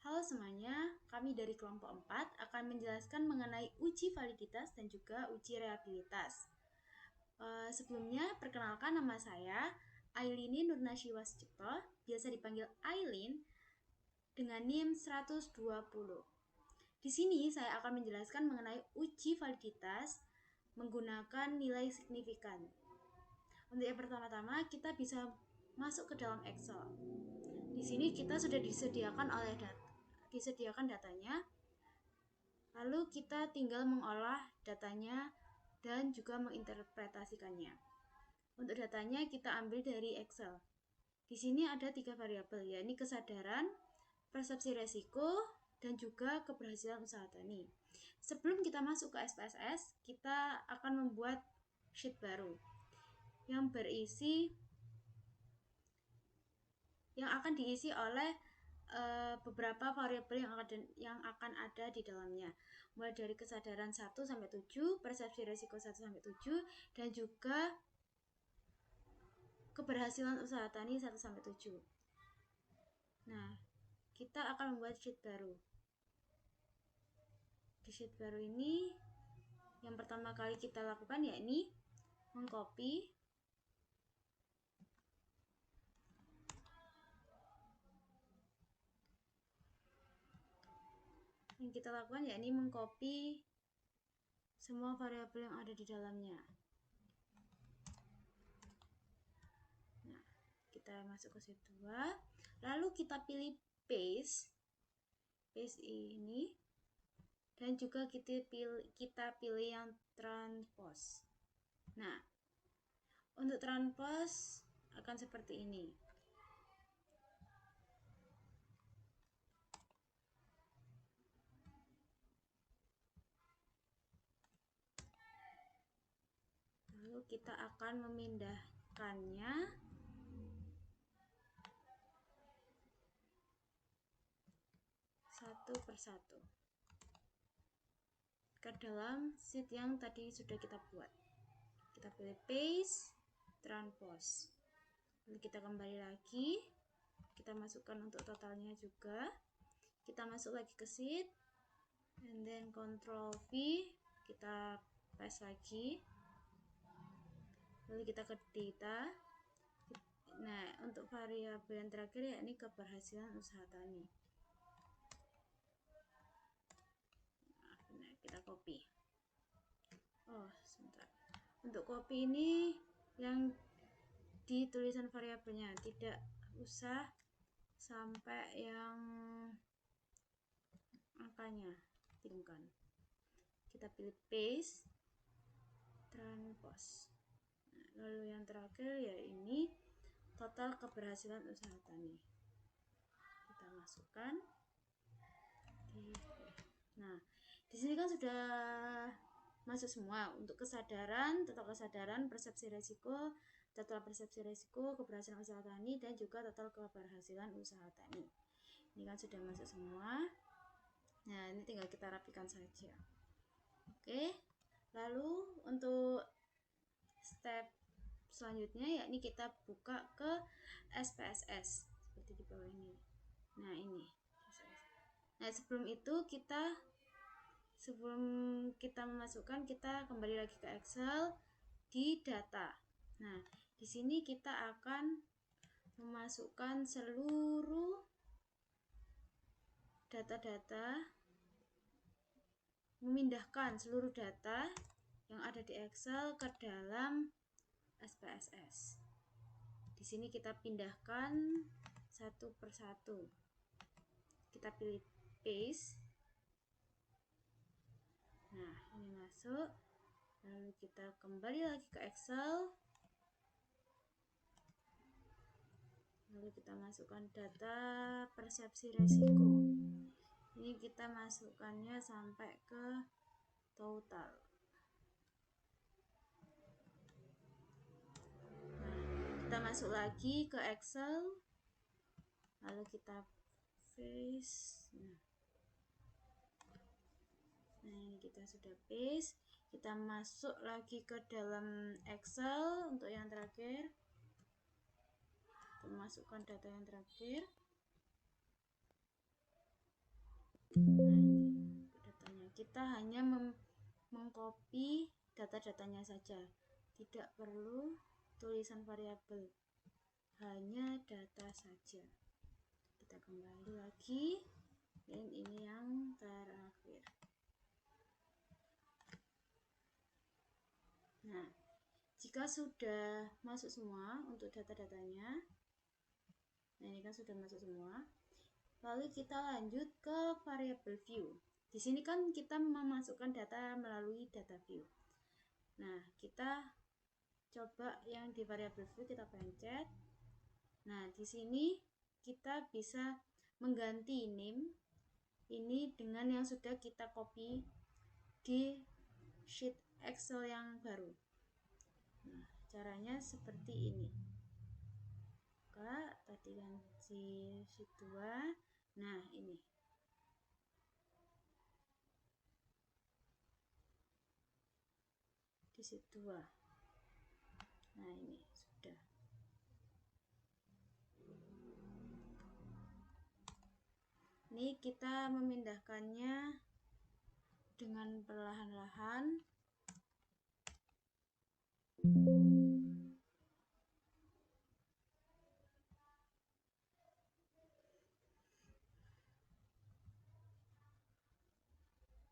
Halo semuanya, kami dari kelompok 4 akan menjelaskan mengenai uji validitas dan juga uji reliabilitas. Sebelumnya, perkenalkan nama saya, Ailini Nurnasyiwa Sucipto, biasa dipanggil Ailin, dengan NIM 120. Di sini saya akan menjelaskan mengenai uji validitas menggunakan nilai signifikan. Untuk yang pertama-tama, kita bisa masuk ke dalam Excel. Di sini kita sudah disediakan datanya, lalu kita tinggal mengolah datanya dan juga menginterpretasikannya. Untuk datanya kita ambil dari Excel. Di sini ada 3 variabel, yakni kesadaran, persepsi resiko, dan juga keberhasilan usaha tani. Sebelum kita masuk ke SPSS, kita akan membuat sheet baru yang akan diisi oleh beberapa variabel yang akan ada di dalamnya, mulai dari kesadaran 1 sampai 7, persepsi resiko 1 sampai 7, dan juga keberhasilan usaha tani 1 sampai 7. Nah, kita akan membuat sheet baru. Di sheet baru ini yang pertama kali kita lakukan yakni mengcopy semua variabel yang ada di dalamnya. Nah, kita masuk ke sheet 2, lalu kita pilih paste ini, dan juga kita pilih yang transpose. Nah, untuk transpose akan seperti ini. Lalu kita akan memindahkannya satu persatu ke dalam sheet yang tadi sudah kita buat. Kita pilih paste, transpose. Lalu kita kembali lagi, kita masukkan untuk totalnya juga. Kita masuk lagi ke sheet, and then Ctrl V, kita paste lagi. Lalu kita ke data. Nah, untuk variabel yang terakhir yakni keberhasilan usaha tani. Nah, kita copy. Sebentar. Untuk copy ini yang di tulisan variabelnya, tidak usah sampai yang angkanya, tinggalkan. Kita pilih paste, transpose. Nah, lalu yang terakhir ya ini total keberhasilan usaha tani. Kita masukkan. Nah, di sini kan sudah masuk semua untuk kesadaran, total kesadaran, persepsi resiko, total persepsi resiko, keberhasilan usaha tani, dan juga total keberhasilan usaha tani. Ini kan sudah masuk semua. Nah, ini tinggal kita rapikan saja. Oke. Lalu untuk step selanjutnya yakni kita buka ke SPSS seperti di bawah ini. Nah, ini. Nah, sebelum kita memasukkan, kita kembali lagi ke Excel di data. Nah, di sini kita akan memasukkan seluruh data-data, memindahkan seluruh data yang ada di Excel ke dalam SPSS. Di sini kita pindahkan satu persatu. Kita pilih paste. Nah, ini masuk. Lalu kita kembali lagi ke Excel. Lalu kita masukkan data persepsi resiko. Ini kita masukkannya sampai ke total. Nah, kita masuk lagi ke Excel. Lalu kita paste. Nah, ini kita sudah paste. Kita masuk lagi ke dalam Excel untuk yang terakhir. Kita masukkan data yang terakhir. kita hanya mengcopy data-datanya saja, tidak perlu tulisan variabel, hanya data saja. Kita kembali lagi, dan ini yang terakhir. Nah, jika sudah masuk semua untuk data-datanya, nah ini kan sudah masuk semua, lalu kita lanjut ke variable view. Di sini kan kita memasukkan data melalui data view. Nah, kita coba yang di variable view, kita pencet. Nah, di sini kita bisa mengganti name ini dengan yang sudah kita copy di sheet Excel yang baru. Nah, caranya seperti ini. Kak, tadi ganti sheet 2. Nah, ini. Di sheet 2. Nah, ini sudah. Ini kita memindahkannya dengan perlahan-lahan.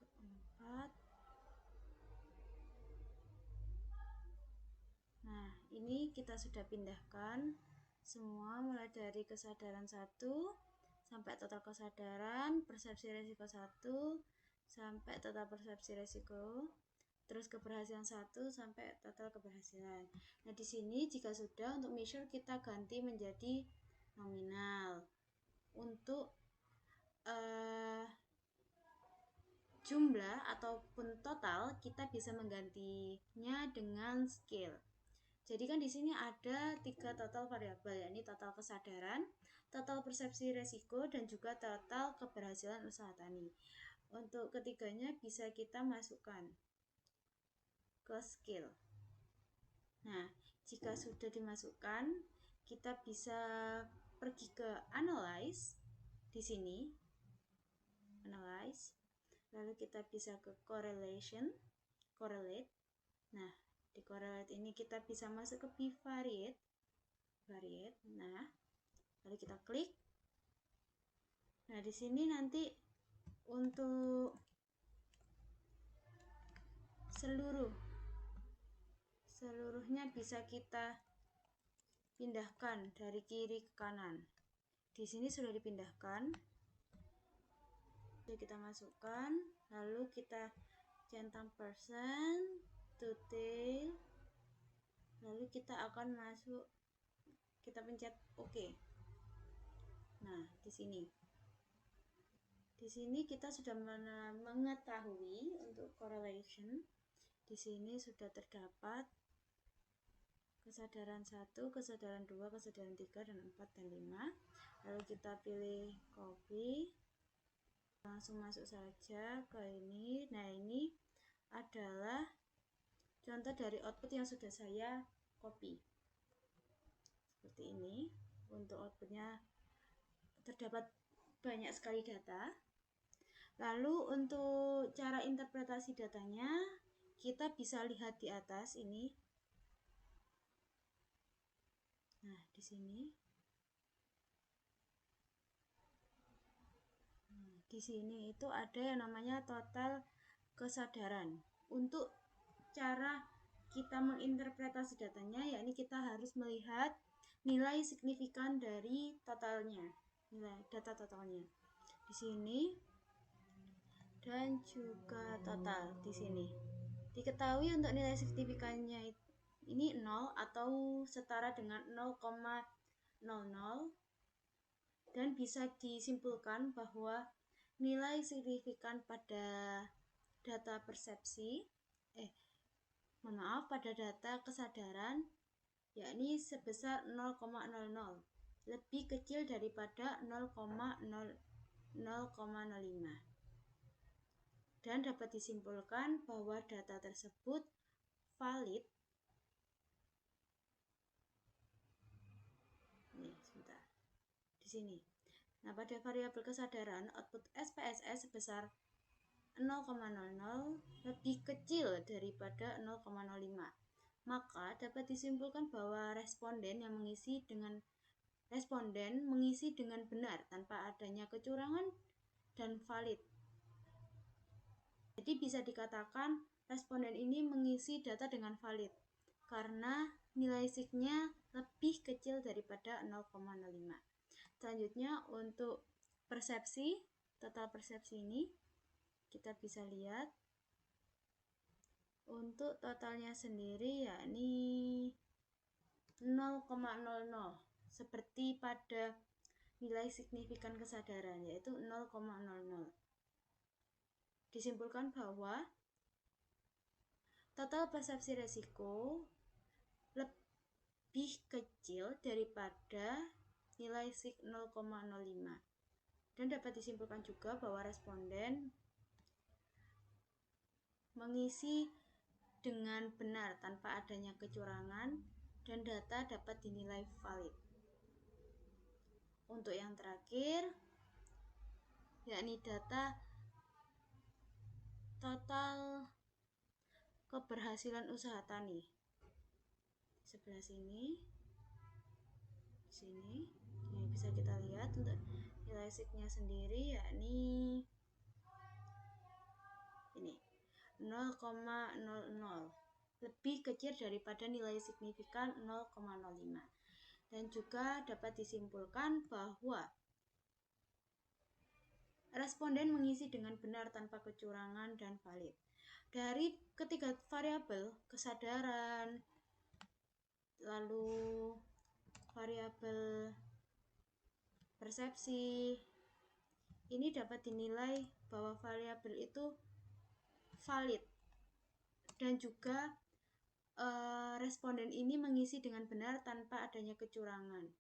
Keempat. Nah, ini kita sudah pindahkan semua mulai dari kesadaran 1 sampai total kesadaran, persepsi resiko 1 sampai total persepsi resiko, terus keberhasilan 1 sampai total keberhasilan. Nah, di sini jika sudah, untuk measure kita ganti menjadi nominal. Untuk jumlah ataupun total kita bisa menggantinya dengan scale. Jadi kan di sini ada 3 total variabel, yakni total kesadaran, total persepsi resiko, dan juga total keberhasilan usaha tani. Untuk ketiganya bisa kita masukkan ke scale. Nah, jika sudah dimasukkan, kita bisa pergi ke analyze di sini. Analyze. Lalu kita bisa ke correlate. Nah, di correlate ini kita bisa masuk ke bivariate. Nah, lalu kita klik. Nah, di sini nanti untuk seluruhnya bisa kita pindahkan dari kiri ke kanan. Di sini sudah dipindahkan. Kita masukkan, lalu kita centang persen to tail, lalu kita akan masuk, kita pencet OK. Nah, di sini kita sudah mengetahui untuk correlation. Di sini sudah terdapat kesadaran 1, kesadaran 2, kesadaran 3, dan 4, dan 5. Lalu kita pilih copy, langsung masuk saja ke ini. Nah, ini adalah contoh dari output yang sudah saya copy. Seperti ini. Untuk outputnya terdapat banyak sekali data. Lalu untuk cara interpretasi datanya, kita bisa lihat di atas ini. Nah, di sini. Di sini itu ada yang namanya total kesadaran. Untuk cara kita menginterpretasi datanya, yakni kita harus melihat nilai signifikan dari totalnya, nilai data totalnya di sini, dan juga total di sini. Diketahui untuk nilai signifikannya ini 0 atau setara dengan 0,00, dan bisa disimpulkan bahwa nilai signifikan pada data persepsi pada data kesadaran yakni sebesar 0,00, lebih kecil daripada 0,05, dan dapat disimpulkan bahwa data tersebut valid. Sebentar. Di sini. Nah, pada variabel kesadaran, output SPSS sebesar 0,00 lebih kecil daripada 0,05, maka dapat disimpulkan bahwa responden mengisi dengan benar tanpa adanya kecurangan dan valid. Jadi bisa dikatakan responden ini mengisi data dengan valid karena nilai sigma-nya lebih kecil daripada 0,05. Selanjutnya untuk total persepsi ini kita bisa lihat untuk totalnya sendiri yakni 0,00 seperti pada nilai signifikan kesadaran yaitu 0,00. Disimpulkan bahwa total persepsi resiko lebih kecil daripada nilai sig 0,05 dan dapat disimpulkan juga bahwa responden mengisi dengan benar tanpa adanya kecurangan dan data dapat dinilai valid. Untuk yang terakhir yakni data total keberhasilan usaha tani. Sebelah sini yang bisa kita lihat untuk nilai sigma sendiri yakni ini 0,00 lebih kecil daripada nilai signifikan 0,05 dan juga dapat disimpulkan bahwa responden mengisi dengan benar tanpa kecurangan dan valid. Dari ketiga variabel kesadaran lalu variabel persepsi ini dapat dinilai bahwa variabel itu valid dan juga responden ini mengisi dengan benar tanpa adanya kecurangan,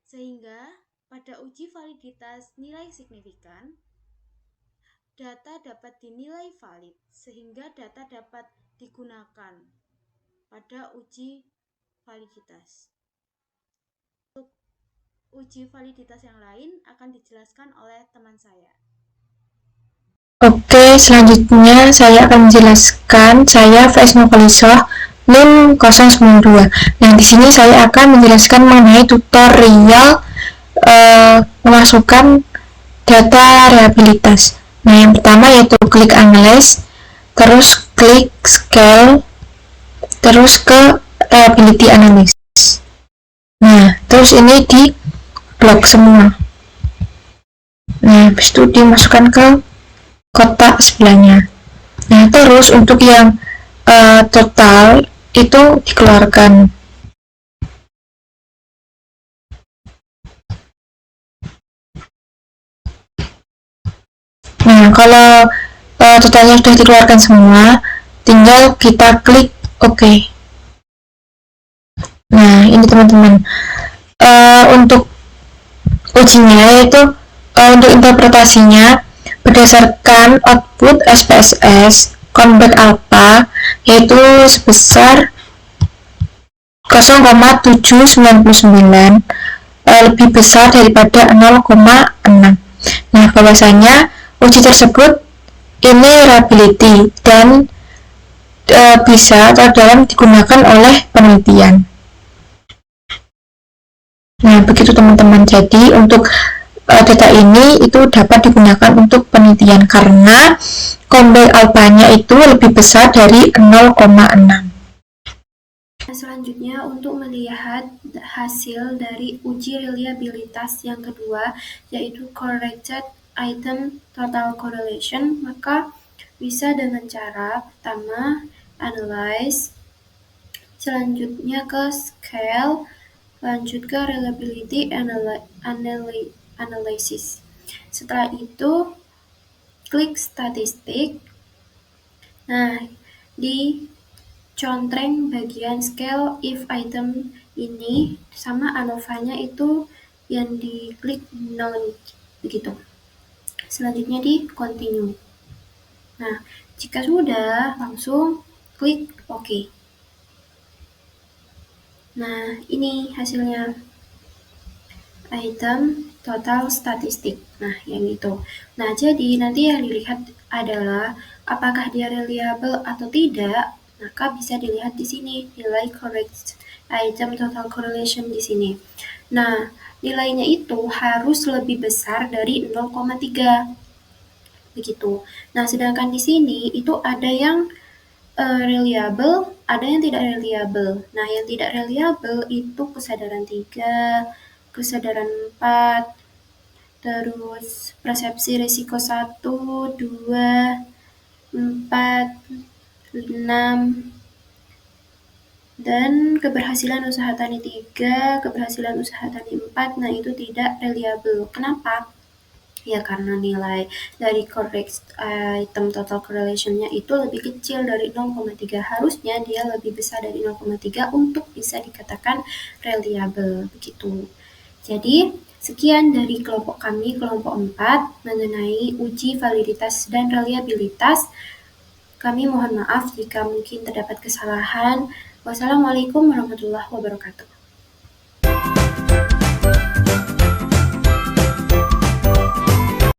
sehingga pada uji validitas nilai signifikan data dapat dinilai valid sehingga data dapat digunakan pada uji validitas. Untuk uji validitas yang lain akan dijelaskan oleh teman saya. Oke, selanjutnya saya akan menjelaskan saya Faiz Nurfalisoh NIM 092. Nah, di sini saya akan menjelaskan mengenai tutorial memasukkan data reliabilitas. Nah, yang pertama yaitu klik analyze, terus klik scale, terus ke reliability analysis. Nah, terus ini di blok semua. Nah, habis itu dimasukkan ke kotak sebelahnya. Nah, terus untuk yang total itu dikeluarkan. Nah, kalau totalnya sudah dikeluarkan semua, tinggal kita klik OK. Nah, ini teman-teman. Untuk ujinya yaitu untuk interpretasinya berdasarkan output SPSS convex alpha yaitu sebesar 0,799 lebih besar daripada 0,6. Nah, bahwasanya uji tersebut ini reliability dan bisa atau dalam digunakan oleh penelitian. Nah, begitu teman-teman. Jadi untuk data ini itu dapat digunakan untuk penelitian karena convex alpha-nya itu lebih besar dari 0,6. Selanjutnya untuk melihat hasil dari uji reliabilitas yang kedua yaitu corrected item total correlation, maka bisa dengan cara pertama analyze, selanjutnya ke scale, lanjut ke reliability analysis. Setelah itu klik statistik. Nah, di contreng bagian scale if item ini sama ANOVA-nya itu yang diklik 0 begitu. Selanjutnya di continue. Nah, jika sudah langsung klik OK. Nah, ini hasilnya. Item total statistik. Nah, yang itu. Nah, jadi nanti yang dilihat adalah apakah dia reliable atau tidak, maka bisa dilihat di sini, nilai correct item total correlation di sini. Nah, nilainya itu harus lebih besar dari 0,3. Begitu. Nah, sedangkan di sini itu ada yang reliable, ada yang tidak reliable. Nah, yang tidak reliable itu kesadaran 3, kesadaran 4, terus persepsi risiko 1, 2, 4, 6, dan keberhasilan usaha tani 3, keberhasilan usaha tani 4, nah itu tidak reliable. Kenapa? Ya karena nilai dari correct item total correlation-nya itu lebih kecil dari 0,3. Harusnya dia lebih besar dari 0,3 untuk bisa dikatakan reliable, begitu. Jadi, sekian dari kelompok kami, kelompok 4, mengenai uji validitas dan reliabilitas. Kami mohon maaf jika mungkin terdapat kesalahan. Wassalamualaikum warahmatullahi wabarakatuh.